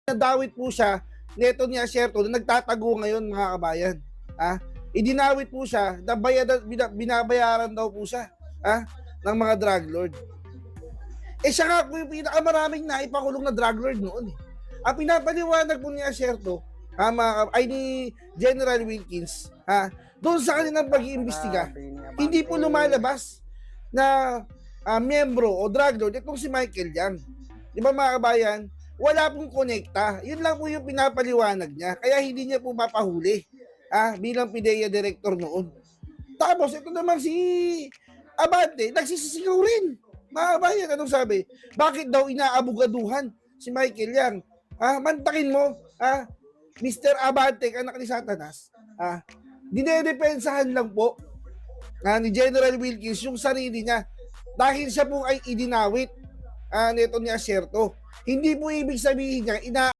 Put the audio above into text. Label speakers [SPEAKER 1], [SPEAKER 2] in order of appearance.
[SPEAKER 1] Nadawit po siya neto ni Asierto na nagtatago ngayon, mga kabayan. Idinawit po siya na binabayaran daw po siya ng mga drug lord. Siya nga po yung pinakamaraming naipakulong na drug lord noon. Ang pinapaliwanag po ni Asierto, ay ni General Wilkins, doon sa kanilang pag-iimbestiga, hindi po lumalabas na miyembro o drug lord itong si Michael Yang. Di ba, mga kabayan? Wala pong konekta. Yun lang po yung pinapaliwanag niya. Kaya hindi niya po mapahuli bilang PIDEA director noon. Tapos ito naman si Abante, nagsisisigaw rin. Mga kabayan, anong sabi? Bakit daw inaabugaduhan si Michael Yang? Mantakin mo, Mr. Abante, anak ni Satanas. Dinedepensahan lang po ni General Wilkins yung sarili niya dahil siya po ay idinawit nito ni Asierto. Hindi po ibig sabihin niya